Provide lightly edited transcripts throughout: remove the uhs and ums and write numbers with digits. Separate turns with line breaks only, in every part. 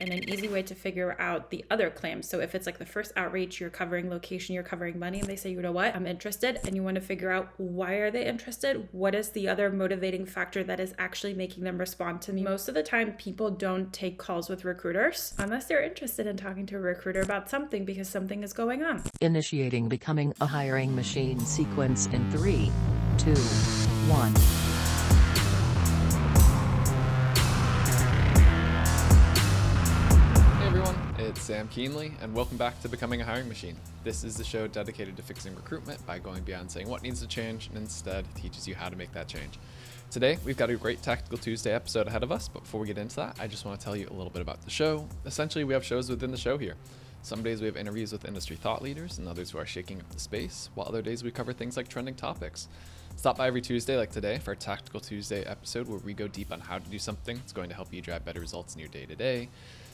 and an easy way to figure out the other claims. So if it's like the first outreach, you're covering location, you're covering money, and they say, you know what, I'm interested, and you want to figure out why are they interested? What is the other motivating factor that is actually making them respond to me? Most of the time, people don't take calls with recruiters unless they're interested in talking to a recruiter about something because something is going on.
Initiating becoming a hiring machine sequence in 3, 2, 1.
It's Sam Keenly, and welcome back to Becoming a Hiring Machine. This is the show dedicated to fixing recruitment by going beyond saying what needs to change and instead teaches you how to make that change. Today, we've got a great Tactical Tuesday episode ahead of us, but before we get into that, I just want to tell you a little bit about the show. Essentially, we have shows within the show here. Some days we have interviews with industry thought leaders and others who are shaking up the space, while other days we cover things like trending topics. Stop by every Tuesday like today for our Tactical Tuesday episode where we go deep on how to do something that's going to help you drive better results in your day-to-day.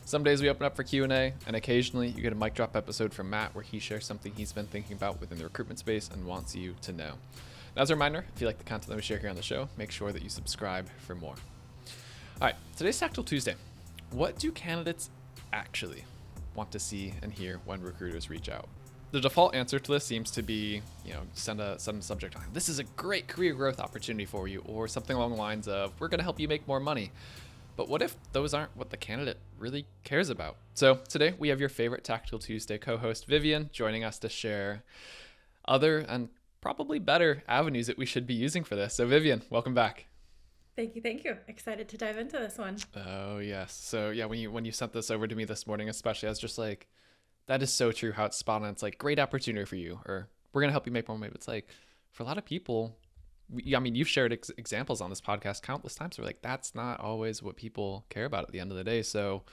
Some days we open up for Q&A, and occasionally you get a mic drop episode from Matt where he shares something he's been thinking about within the recruitment space and wants you to know. And as a reminder, if you like the content that we share here on the show, make sure that you subscribe for more. All right, today's Tactical Tuesday. What do candidates actually want to see and hear when recruiters reach out? The default answer to this seems to be, send a subject line. This is a great career growth opportunity for you, or something along the lines of, we're going to help you make more money. But what if those aren't what the candidate really cares about? So today we have your favorite Tactical Tuesday co-host, Vivien, joining us to share other and probably better avenues that we should be using for this. So Vivien, welcome back.
Thank you. Excited to dive into this one.
Oh, yes. So yeah, when you sent this over to me this morning, especially, I was just like, that is so true how it's spot on. It's like, great opportunity for you, or we're going to help you make more money. But it's like, for a lot of people, you've shared examples on this podcast countless times. We're like, that's not always what people care about at the end of the day. So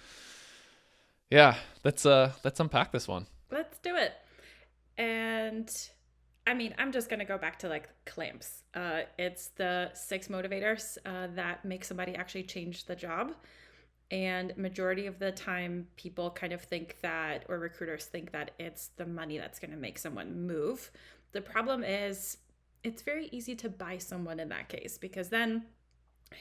yeah, let's unpack this one.
Let's do it. And I'm just going to go back to like CLAMPS. It's the 6 motivators that make somebody actually change the job. And majority of the time, people kind of think that, or recruiters think that it's the money that's going to make someone move. The problem is it's very easy to buy someone in that case, because then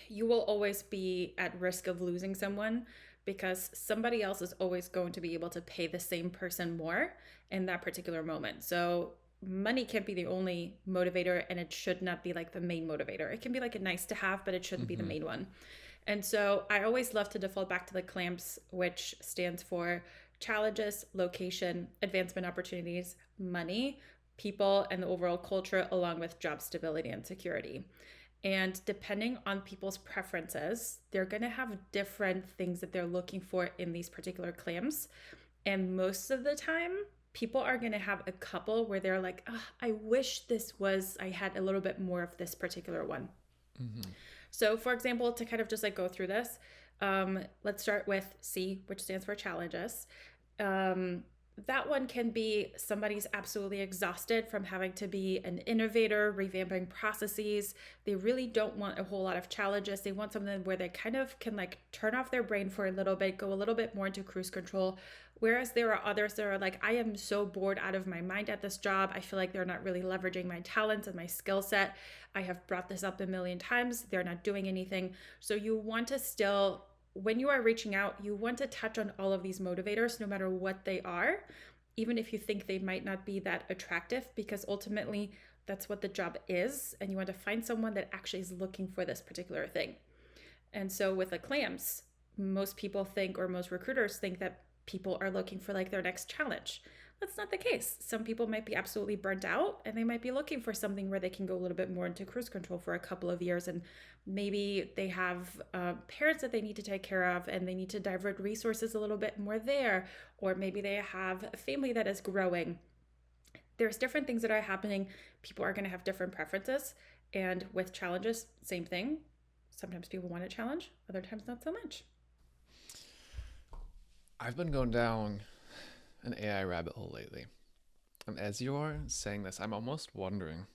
you will always be at risk of losing someone because somebody else is always going to be able to pay the same person more in that particular moment. So money can't be the only motivator, and it should not be like the main motivator. It can be like a nice to have, but it shouldn't be the main one. And so I always love to default back to the CLAMPS, which stands for challenges, location, advancement opportunities, money, people, and the overall culture, along with job stability and security. And depending on people's preferences, they're going to have different things that they're looking for in these particular CLAMPS. And most of the time, people are going to have a couple where they're like, I wish I had a little bit more of this particular one. Mm-hmm. So for example, to kind of just like go through this, let's start with C, which stands for challenges. That one can be somebody's absolutely exhausted from having to be an innovator, revamping processes. They really don't want a whole lot of challenges. They want something where they kind of can like turn off their brain for a little bit, go a little bit more into cruise control. Whereas there are others that are like, I am so bored out of my mind at this job. I feel like they're not really leveraging my talents and my skill set. I have brought this up a million times. They're not doing anything. So you want to still, when you are reaching out, you want to touch on all of these motivators, no matter what they are, even if you think they might not be that attractive, because ultimately that's what the job is. And you want to find someone that actually is looking for this particular thing. And so with the CLAMPS, most people think, or most recruiters think, that people are looking for like their next challenge. That's not the case. Some people might be absolutely burnt out, and they might be looking for something where they can go a little bit more into cruise control for a couple of years, and maybe they have parents that they need to take care of and they need to divert resources a little bit more there, or maybe they have a family that is growing. There's different things that are happening. People are going to have different preferences, and with challenges, same thing. Sometimes people want a challenge, other times not so much.
I've been going down an AI rabbit hole lately. And as you're saying this, I'm almost wondering,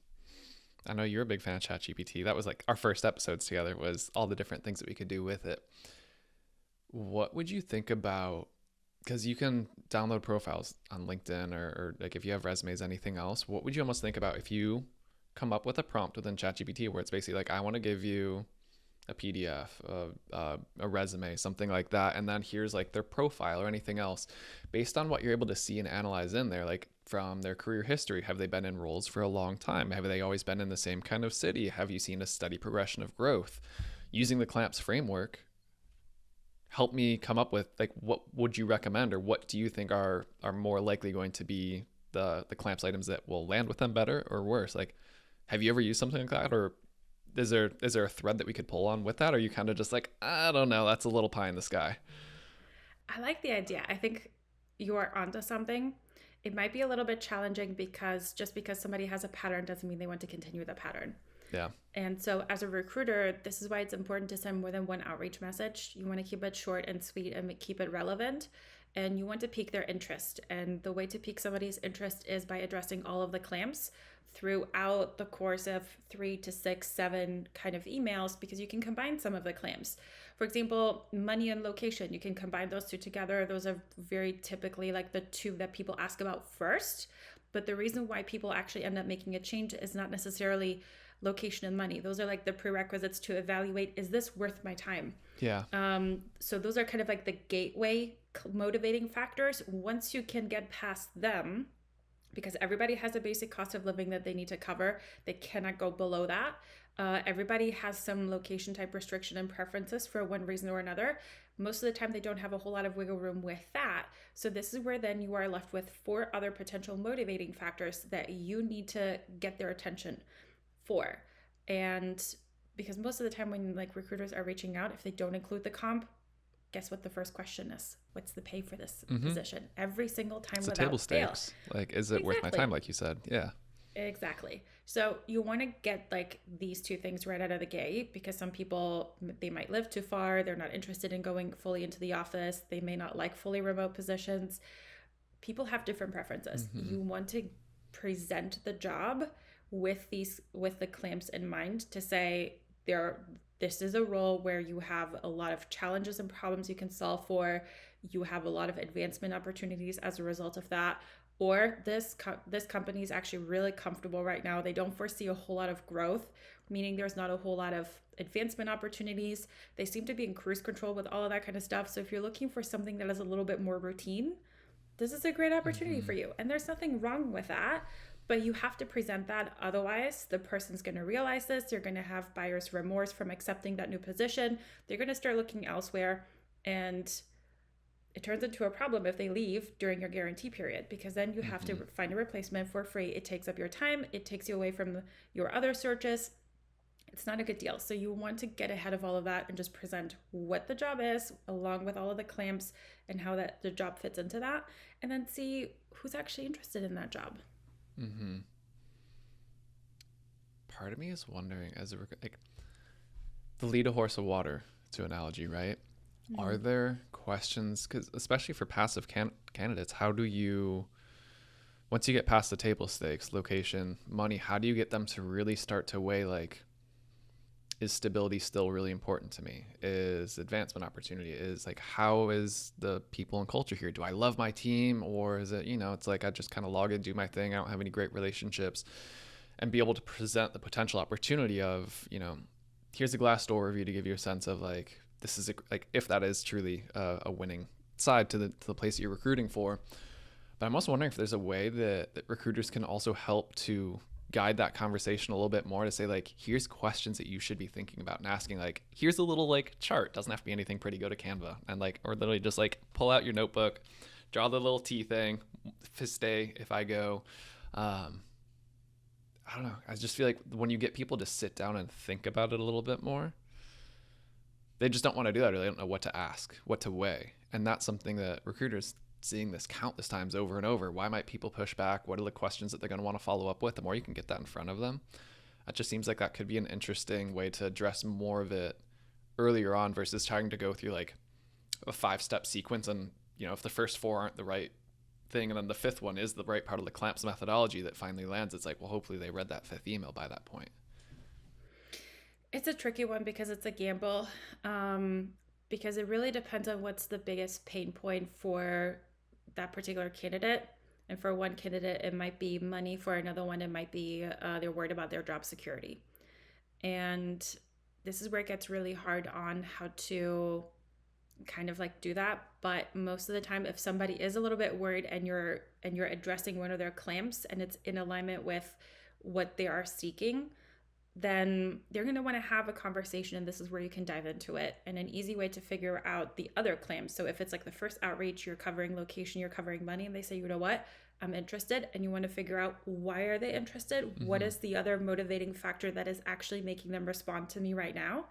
I know you're a big fan of ChatGPT. That was like our first episodes together, was all the different things that we could do with it. What would you think about, because you can download profiles on LinkedIn or like if you have resumes, anything else, what would you almost think about if you come up with a prompt within ChatGPT where it's basically like, I want to give you a PDF, a resume, something like that, and then here's like their profile or anything else, based on what you're able to see and analyze in there, like from their career history. Have they been in roles for a long time? Have they always been in the same kind of city? Have you seen a steady progression of growth? Using the CLAMPS framework, help me come up with like what would you recommend, or what do you think are more likely going to be the CLAMPS items that will land with them better or worse? Like, have you ever used something like that, or is there a thread that we could pull on with that? Or are you kind of just like, I don't know, that's a little pie in the sky?
I like the idea. I think you are onto something. It might be a little bit challenging because just because somebody has a pattern doesn't mean they want to continue the pattern.
Yeah.
And so as a recruiter, this is why it's important to send more than one outreach message. You want to keep it short and sweet and keep it relevant. And you want to pique their interest. And the way to pique somebody's interest is by addressing all of the clamps throughout the course of 3 to 6, 7 kind of emails, because you can combine some of the clamps. For example, money and location, you can combine those two together. Those are very typically like the two that people ask about first. But the reason why people actually end up making a change is not necessarily location and money. Those are like the prerequisites to evaluate, is this worth my time?
Yeah.
So those are kind of like the gateway motivating factors. Once you can get past them, because everybody has a basic cost of living that they need to cover, they cannot go below that. Everybody has some location type restriction and preferences for one reason or another. Most of the time they don't have a whole lot of wiggle room with that. So this is where then you are left with 4 other potential motivating factors that you need to get their attention for. And because most of the time when like recruiters are reaching out, if they don't include the comp, guess what the first question is? What's the pay for this position? Every single time,
It's a
without
table
fail.
stakes. Like, is it worth my time? Like you said. Yeah.
Exactly. So you want to get like these 2 things right out of the gate, because some people, they might live too far. They're not interested in going fully into the office. They may not like fully remote positions. People have different preferences. You want to present the job with the clamps in mind, to say this is a role where you have a lot of challenges and problems you can solve for. You have a lot of advancement opportunities as a result of that. Or this company is actually really comfortable right now. They don't foresee a whole lot of growth, meaning there's not a whole lot of advancement opportunities. They seem to be in cruise control with all of that kind of stuff. So if you're looking for something that is a little bit more routine, this is a great opportunity for you. And there's nothing wrong with that. But you have to present that. Otherwise, the person's going to realize this. You're going to have buyer's remorse from accepting that new position. They're going to start looking elsewhere. And it turns into a problem if they leave during your guarantee period, because then you have to find a replacement for free. It takes up your time. It takes you away from your other searches. It's not a good deal. So you want to get ahead of all of that and just present what the job is, along with all of the clamps and how that the job fits into that, and then see who's actually interested in that job.
Part of me is wondering, as like the lead a horse of water to analogy, right? Are there questions, because especially for passive candidates, how do you, once you get past the table stakes, location, money, how do you get them to really start to weigh, like, is stability still really important to me? Is advancement opportunity, is like, how is the people and culture here? Do I love my team, or is it, it's like I just kind of log in, do my thing, I don't have any great relationships? And be able to present the potential opportunity of, here's a Glassdoor review to give you a sense of like, this is like, if that is truly a winning side to the place that you're recruiting for. But I'm also wondering if there's a way that recruiters can also help to guide that conversation a little bit more, to say like, here's questions that you should be thinking about and asking. Like, here's a little like chart, doesn't have to be anything pretty, go to Canva and like, or literally just like pull out your notebook, draw the little T thing, stay if I go. I don't know. I just feel like when you get people to sit down and think about it a little bit more, they just don't want to do that, or they don't know what to ask, what to weigh. And that's something that recruiters, seeing this countless times over and over. Why might people push back? What are the questions that they're going to want to follow up with? The more you can get that in front of them, it just seems like that could be an interesting way to address more of it earlier on, versus trying to go through like a 5-step sequence. And, if the first 4 aren't the right thing, and then the 5th one is the right part of the CLAMPS methodology that finally lands, it's like, well, hopefully they read that 5th email by that point.
It's a tricky one because it's a gamble, because it really depends on what's the biggest pain point for that particular candidate. And for one candidate, it might be money. For another one, it might be they're worried about their job security. And this is where it gets really hard on how to kind of like do that. But most of the time, if somebody is a little bit worried and you're addressing one of their clamps and it's in alignment with what they are seeking, then they're going to want to have a conversation, and this is where you can dive into it. And an easy way to figure out the other claims, so if it's like the first outreach, you're covering location, you're covering money, and they say, you know what, I'm interested, and you want to figure out why are they interested, what is the other motivating factor that is actually making them respond to me right now,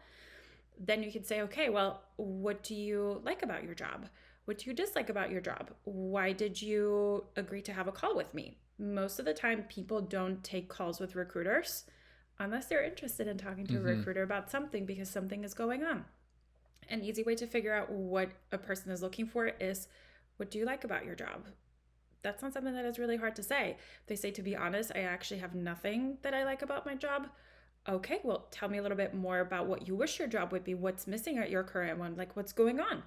then you can say, okay, well, what do you like about your job? What do you dislike about your job? Why did you agree to have a call with me? Most of the time, people don't take calls with recruiters unless they're interested in talking to a recruiter about something because something is going on. An easy way to figure out what a person is looking for is, what do you like about your job? That's not something that is really hard to say. If they say, to be honest, I actually have nothing that I like about my job. Okay, well, tell me a little bit more about what you wish your job would be. What's missing at your current one? Like, what's going on?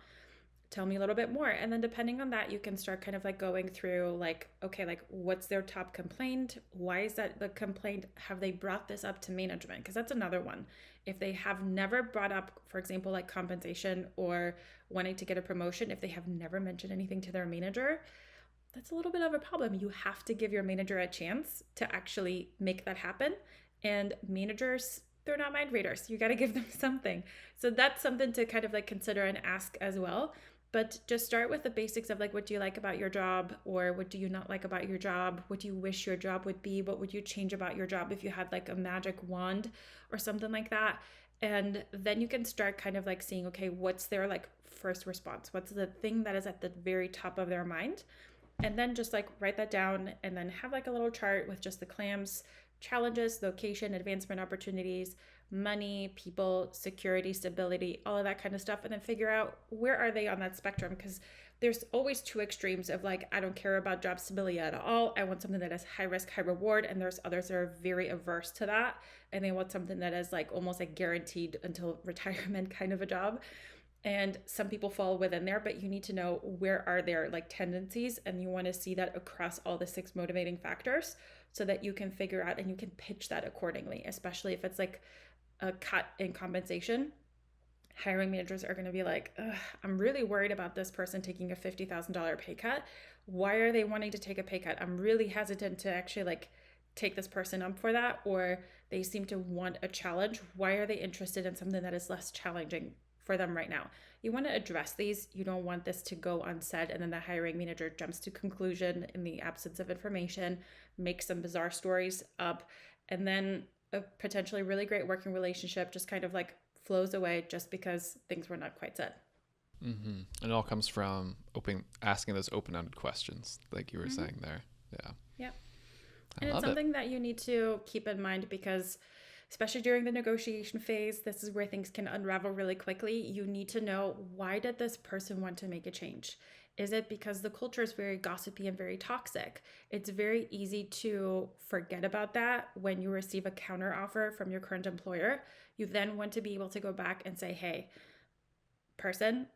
Tell me a little bit more. And then depending on that, you can start kind of like going through like, okay, like what's their top complaint? Why is that the complaint? Have they brought this up to management? Because that's another one. If they have never brought up, for example, like compensation or wanting to get a promotion, if they have never mentioned anything to their manager, that's a little bit of a problem. You have to give your manager a chance to actually make that happen. And managers, they're not mind readers. You got to give them something. So that's something to kind of like consider and ask as well. But just start with the basics of like, what do you like about your job? Or what do you not like about your job? What do you wish your job would be? What would you change about your job if you had like a magic wand or something like that? And then you can start kind of like seeing, okay, what's their like first response? What's the thing that is at the very top of their mind? And then just like write that down and then have like a little chart with just the clams, challenges, location, advancement opportunities, money, people, security, stability, all of that kind of stuff. And then figure out where are they on that spectrum? Because there's always two extremes of like, I don't care about job stability at all. I want something that is high risk, high reward. And there's others that are very averse to that. And they want something that is like almost like guaranteed until retirement kind of a job. And some people fall within there, but you need to know where are their like tendencies, and you want to see that across all the 6 motivating factors so that you can figure out and you can pitch that accordingly, especially if it's like a cut in compensation. Hiring managers are going to be like, I'm really worried about this person taking a $50,000 pay cut. Why are they wanting to take a pay cut? I'm really hesitant to actually like take this person up for that, or they seem to want a challenge. Why are they interested in something that is less challenging for them right now? You want to address these. You don't want this to go unsaid and then the hiring manager jumps to conclusion in the absence of information, makes some bizarre stories up, and then a potentially really great working relationship just kind of like flows away just because things were not quite said.
And it all comes from asking those open-ended questions like you were saying there.
Yeah. And it's something that you need to keep in mind because especially during the negotiation phase, this is where things can unravel really quickly. You need to know, why did this person want to make a change? Is it because the culture is very gossipy and very toxic? It's very easy to forget about that when you receive a counter offer from your current employer. You then want to be able to go back and say, hey, person,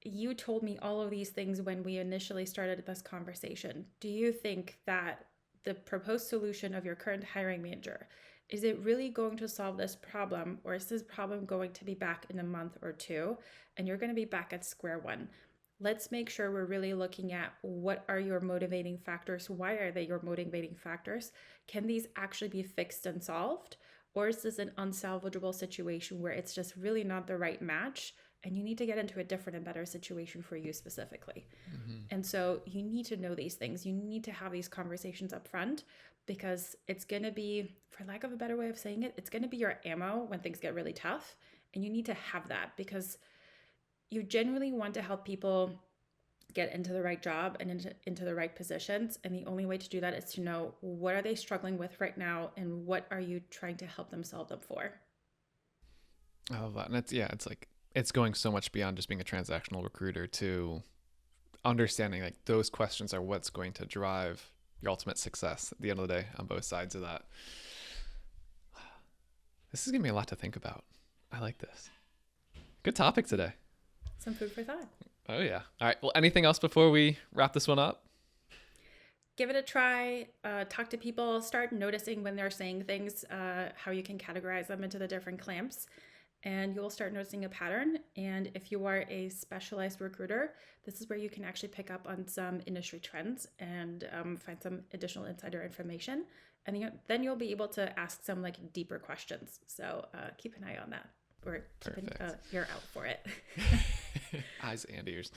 you told me all of these things when we initially started this conversation. Do you think that the proposed solution of your current hiring manager, is it really going to solve this problem, or is this problem going to be back in a month or two and you're going to be back at square one? Let's make sure we're really looking at what are your motivating factors? Why are they your motivating factors? Can these actually be fixed and solved? Or is this an unsalvageable situation where it's just really not the right match and you need to get into a different and better situation for you specifically? And so you need to know these things. You need to have these conversations up front because it's going to be, for lack of a better way of saying it, it's going to be your ammo when things get really tough. And you need to have that because you genuinely want to help people get into the right job and into the right positions. And the only way to do that is to know, what are they struggling with right now and what are you trying to help them solve them for?
I love that. And it's going so much beyond just being a transactional recruiter to understanding like those questions are what's going to drive your ultimate success at the end of the day on both sides of that. This is giving me a lot to think about. I like this. Good topic today.
Some food for thought.
Oh yeah. All right. Well, anything else before we wrap this one up?
Give it a try. Talk to people. Start noticing when they're saying things, how you can categorize them into the different clamps. and you'll start noticing a pattern. And if you are a specialized recruiter, this is where you can actually pick up on some industry trends and find some additional insider information. And then you'll be able to ask some like deeper questions. So keep an eye on that, or keep an ear out for it.
Eyes and ears.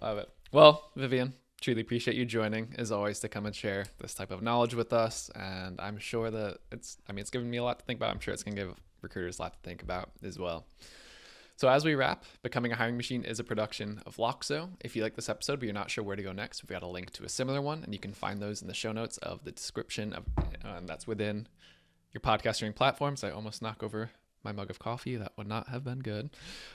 Love it. Well, Vivien, truly appreciate you joining as always to come and share this type of knowledge with us. And I'm sure that it's given me a lot to think about. I'm sure it's going to give recruiters a lot to think about as well. So as we wrap, Becoming a Hiring Machine is a production of Loxo. If you like this episode, but you're not sure where to go next, we've got a link to a similar one, and you can find those in the show notes of the description of, and that's within your podcast streaming platforms. I almost knock over my mug of coffee. That would not have been good.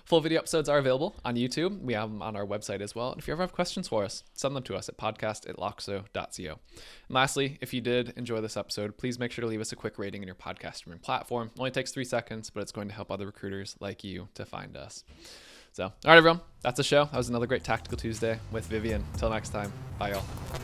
Full video episodes are available on YouTube. We have them on our website as well. And if you ever have questions for us, send them to us at podcast@loxo.co. And lastly, if you did enjoy this episode, please make sure to leave us a quick rating in your podcast streaming platform. It only takes 3 seconds, but it's going to help other recruiters like you to find us. So, all right, everyone, that's the show. That was another great Tactical Tuesday with Vivien. Until next time, bye, y'all.